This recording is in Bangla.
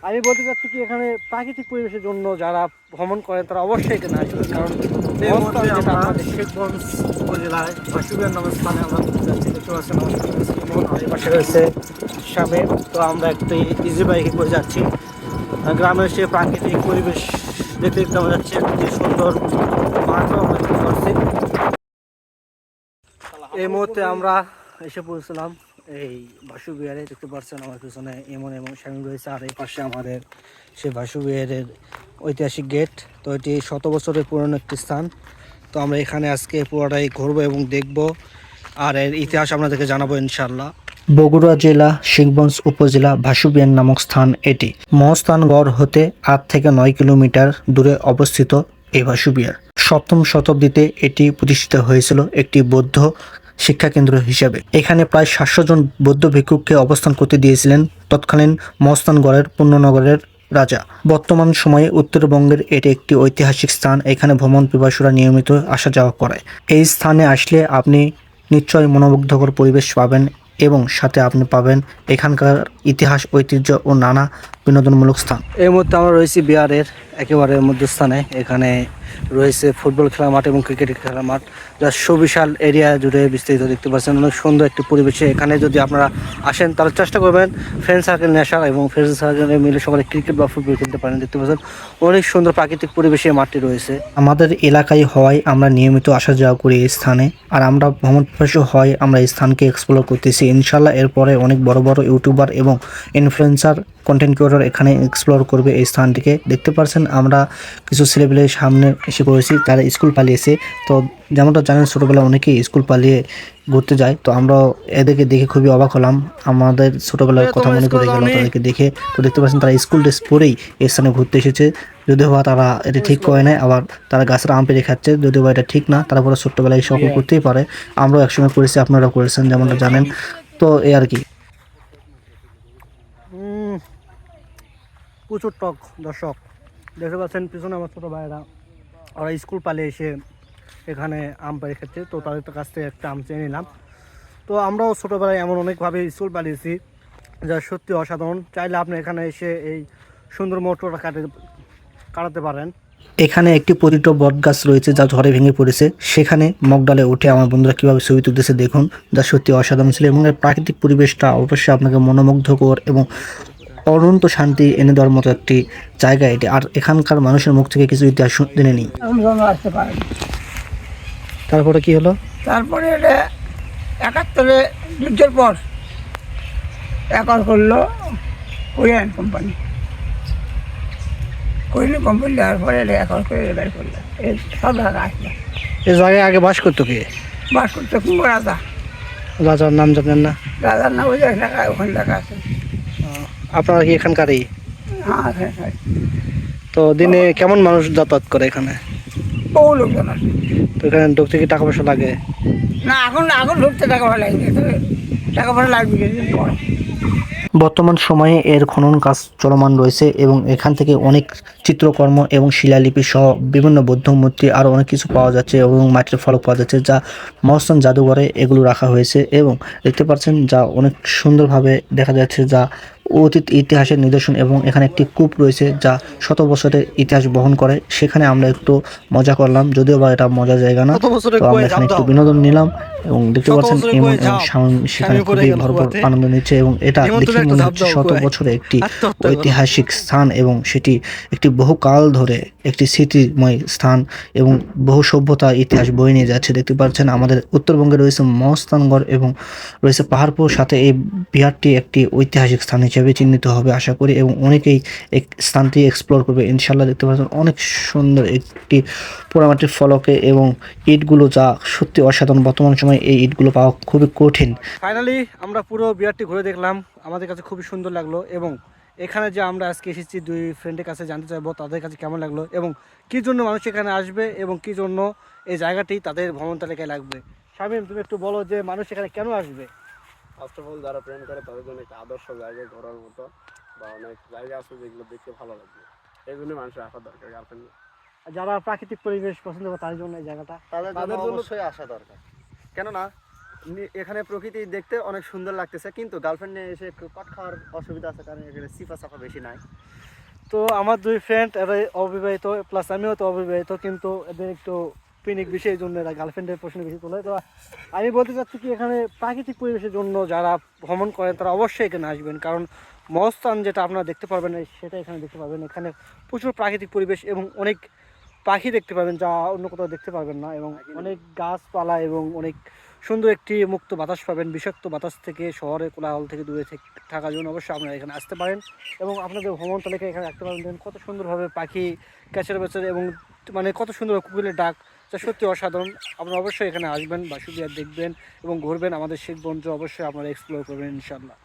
আমি বলতে চাচ্ছি কি এখানে প্রাকৃতিক পরিবেশের জন্য যারা ভ্রমণ করেন তারা অবশ্যই এখানে আসবে, কারণ এই মুহূর্তে আমরা আমাদের শিবগঞ্জ উপজেলায় বাসুবিহার নামের স্থানে আমরা ঘুরতে যাচ্ছি। দেখতে পাচ্ছেন আমার ইমন আর এই পাশে রয়েছে শামীম। তো আমরা একটি ইজি বাইকে করে যাচ্ছি। গ্রামের সে প্রাকৃতিক পরিবেশ দেখতে দেখতে আমরা যাচ্ছি, একটি সুন্দর মাঠও আমরা দেখতে পাচ্ছি। এই মুহূর্তে আমরা এসে পৌঁছলাম এই বাসুবিহারে। দেখতে পাচ্ছেন আমার পিছনে এমন এবং শামীম রয়েছে, আর এই পাশে আমাদের সেই বাসুবিহারের ঐতিহাসিক গেট। তো এটি 100 বছরের পুরনো একটি স্থান। তো আমরা এখানে আজকে পুরোটাই ঘুরবো এবং দেখবো, আর এর ইতিহাস আপনাদেরকে জানাবো ইনশাল্লাহ। বগুড়া জেলা শিবগঞ্জ উপজেলা ভাসুবিহার নামক স্থান এটি। মহস্থানগড় হতে 8 থেকে 9 কিলোমিটার দূরে অবস্থিত এই ভাসুবিহার। 7ম শতাব্দীতে এটি প্রতিষ্ঠিত হয়েছিল একটি বৌদ্ধ শিক্ষা কেন্দ্র হিসেবে। এখানে প্রায় 700 জন বৌদ্ধ ভিক্ষুককে অবস্থান করতে দিয়েছিলেন তৎকালীন মহস্থানগড়ের পূর্ণনগরের রাজা। বর্তমান সময়ে উত্তরবঙ্গের এটি একটি ঐতিহাসিক স্থান। এখানে ভ্রমণ পিপাসুরা নিয়মিত আসা যাওয়া করে। এই স্থানে আসলে আপনি নিশ্চয়ই মনোমুগ্ধকর পরিবেশ পাবেন এবং সাথে আপনি পাবেন এখানকার ইতিহাস, ঐতিহ্য ও নানা বিনোদনমূলক স্থান। এই মুহূর্তে আমরা রয়েছি বিহারের একেবারে মধ্যস্থানে। এখানে রয়েছে ফুটবল খেলার মাঠ এবং ক্রিকেট খেলার মাঠ, যা সুবিশাল এরিয়া জুড়ে বিস্তৃত। দেখতে পাচ্ছেন অনেক সুন্দর একটি পরিবেশে। এখানে যদি আপনারা আসেন তাহলে চেষ্টা করবেন ফ্রেন্ড সার্কেল নিয়ে আসার, এবং ফ্রেন্ড সার্কেলে মিলে সকালে ক্রিকেট বা ফুটবল খেলতে পারেন। দেখতে পাচ্ছেন অনেক সুন্দর প্রাকৃতিক পরিবেশে মাঠটি রয়েছে। আমাদের এলাকায় হওয়ায় আমরা নিয়মিত আসা যাওয়া করি এই স্থানে, আর আমরা ভ্রমণ পিপাসু হয় আমরা এই স্থানকে এক্সপ্লোর করতেছি। ইনশাল্লাহ এরপরে অনেক বড় বড় ইউটিউবার এবং ইনফ্লুয়েন্সার, কন্টেন্ট ক্রিয়েটর এখানে এক্সপ্লোর করবে এই স্থানটিকে। দেখতে পাচ্ছেন আমরা কিছু ছেলেপেলের সামনে এসে করেছি, তারা স্কুল পালিয়েছে। তো যেমনটা জানেন ছোটোবেলায় অনেকেই স্কুল পালিয়ে ঘুরতে যায়, তো আমরা এদেরকে দেখে খুবই অবাক হলাম। আমাদের ছোটোবেলার কথা মনে পড়ে গেল তাদেরকে দেখে। তো দেখতে পাচ্ছেন তারা স্কুল ড্রেস পরেই এই স্থানে ঘুরতে এসেছে। যদিও বা তারা এটা ঠিক করে নেয়, আবার তারা গাছের আম পেড়ে খাচ্ছে, যদিও বা এটা ঠিক না। তারপরে ছোট্টবেলায় সকল করতেই পারে, আমরাও একসময় করেছি, আপনারা করেছেন যেমনটা জানেন। তো এই আর কি। প্রচুর টক দর্শক দেখতে পাচ্ছেন পিছনে আমার ছোটো ভাইয়েরা, ওরা স্কুল পালিয়ে এসে এখানে আম পাড়ে খাচ্ছে। তো তাদের কাছ থেকে একটা আম চেয়ে নিলাম। তো আমরাও ছোটোবেলায় এমন অনেকভাবে স্কুল পালিয়েছি, যা সত্যি অসাধারণ। চাইলে আপনি এখানে এসে এই সুন্দর মোটরটা কাটাতে পারেন। এখানে একটি পতিত বট গাছ রয়েছে যা ঝড়ে ভেঙে পড়েছে। সেখানে মগডালে উঠে আমার বন্ধুরা কিভাবে ছবি তুলতেছে দেখুন, যা সত্যি অসাধারণ ছিল। এবং এর প্রাকৃতিক পরিবেশটা অবশ্যই আপনাকে মনোমুগ্ধকর এবং অনন্ত শান্তি এনে দেওয়ার মতো একটি জায়গা এটি। আর এখানকার মানুষের মুখ থেকে কিছু ইতিহাস জেনে নিই। আসতে পারে। তারপরে কি হলো? তারপরে এটা 71-এ যুদ্ধের পর অ্যাকর্ড করলো কোরিয়ান কোম্পানি। কোরিয়ান কোম্পানি দেওয়ার পরে এটা অ্যাকর্ড করে বের করলো। এই সব জায়গা আসলো, এই জায়গায় আগে বাস করতো কে? বাস করতে কুম্ভ রাজা। রাজার নাম জানেন না? রাজার নাম ওই লেখা, ওখানে লেখা আছে। আপনারা কি এখানকারই? হ্যাঁ হ্যাঁ হ্যাঁ, তো দিনে কেমন মানুষ যাতায়াত করে এখানে? বহু লোকজন আছে। তো এখানে ঢুকতে কি টাকা পয়সা লাগে? না, এখন এখন ঢুকতে টাকা পয়সা লাগবে, টাকা পয়সা লাগবে কিছুদিন পরে। বর্তমান সময়ে এর খনন কাজ চলমান রয়েছে এবং এখান থেকে অনেক চিত্রকর্ম এবং শিলালিপি সহ বিভিন্ন বৌদ্ধ মূর্তি আরও অনেক কিছু পাওয়া যাচ্ছে এবং মাটির ফলক পাওয়া যাচ্ছে, যা মহস্থান জাদুঘরে এগুলো রাখা হয়েছে। এবং দেখতে পাচ্ছেন যা অনেক সুন্দরভাবে দেখা যাচ্ছে, যা অতীত ইতিহাসের নিদর্শন। এবং এখানে একটি কূপ রয়েছে যা 100 বছরের ইতিহাস বহন করে। সেখানে আমরা একটু মজা করলাম, যদিও বা এটা মজার জায়গা না। তো আমরা এখানে একটু বিনোদন নিলাম এবং দেখতে পাচ্ছেন এমন এবং সেখানে খুবই ভরপুর আনন্দ নিচ্ছে। এবং এটা দেখে মনে হচ্ছে 100 বছরের একটি ঐতিহাসিক স্থান এবং সেটি একটি বহুকাল ধরে একটি স্মৃতিময় স্থান এবং বহু সভ্যতা ইতিহাস বয়ে নিয়ে যাচ্ছে। দেখতে পাচ্ছেন আমাদের উত্তরবঙ্গে রয়েছে মহস্থানগড় এবং রয়েছে পাহাড়পুর, সাথে এই বিহারটি একটি ঐতিহাসিক স্থান হিসেবে চিহ্নিত হবে আশা করি, এবং অনেকেই এই স্থানটি এক্সপ্লোর করবে ইনশাল্লাহ। দেখতে পাচ্ছেন অনেক সুন্দর একটি পোড়ামাটির ফলকে এবং ইটগুলো, যা সত্যি অসাধারণ। বর্তমান সময়ে এই ইটগুলো পাওয়া খুবই কঠিন। ফাইনালি আমরা পুরো বিহারটি ঘুরে দেখলাম, আমাদের কাছে খুবই সুন্দর লাগলো। এবং এখানে যে আমরা আজকে এসেছি দুই ফ্রেন্ডের কাছে জানতে চাইবো তাদের কাছে কেমন লাগলো এবং কী জন্য মানুষ এখানে আসবে এবং কী জন্য এই জায়গাটি তাদের ভ্রমণ তালিকায় লাগবে। শামীম, তুমি একটু বলো যে মানুষ এখানে কেন আসবে? ফার্স্ট অফ অল যারা প্রেম করে তাদের জন্য একটা আদর্শ জায়গায় ঘোরার মতো, বা অনেক জায়গা আছে যেগুলো দেখতে ভালো লাগবে, এই জন্য মানুষের আসা দরকার। গার্লফ্রেন্ড যারা প্রাকৃতিক পরিবেশ পছন্দ করে তাদের জন্য এই জায়গাটা, তাদের জন্য অবশ্যই আসা দরকার। কেননা এখানে প্রকৃতি দেখতে অনেক সুন্দর লাগতেছে, কিন্তু গার্লফ্রেন্ড নিয়ে এসে একটু কট খাওয়ার অসুবিধা আছে, কারণ এখানে সিফা সাফা বেশি নাই। তো আমার দুই ফ্রেন্ড এরা অবিবাহিত, প্লাস আমিও তো অবিবাহিত, কিন্তু এদের একটু পিনিক বিষয়ের জন্য এরা গার্লফ্রেন্ডের প্রশ্ন বেশি তোলে। তো আমি বলতে চাচ্ছি কি, এখানে প্রাকৃতিক পরিবেশের জন্য যারা ভ্রমণ করেন তারা অবশ্যই এখানে আসবেন, কারণ মহস্থান যেটা আপনারা দেখতে পারবেন সেটা এখানে দেখতে পাবেন। এখানে প্রচুর প্রাকৃতিক পরিবেশ এবং অনেক পাখি দেখতে পাবেন যা অন্য কোথাও দেখতে পারবেন না, এবং অনেক গাছপালা এবং অনেক সুন্দর একটি মুক্ত বাতাস পাবেন। বিষাক্ত বাতাস থেকে, শহরের কোলাহল থেকে দূরে থাকার জন্য অবশ্যই আপনারা এখানে আসতে পারেন এবং আপনাদের ভ্রমণ তালিকা এখানে রাখতে পারেন। দেখুন কত সুন্দরভাবে পাখি ক্যাচের বেচার এবং মানে কত সুন্দর কোকিলের ডাক, যা সত্যি অসাধারণ। আপনারা অবশ্যই এখানে আসবেন, বাসুবিহার দেখবেন এবং ঘুরবেন। আমাদের শিখবঞ্জ অবশ্যই আপনারা এক্সপ্লোর করবেন ইনশাআল্লাহ।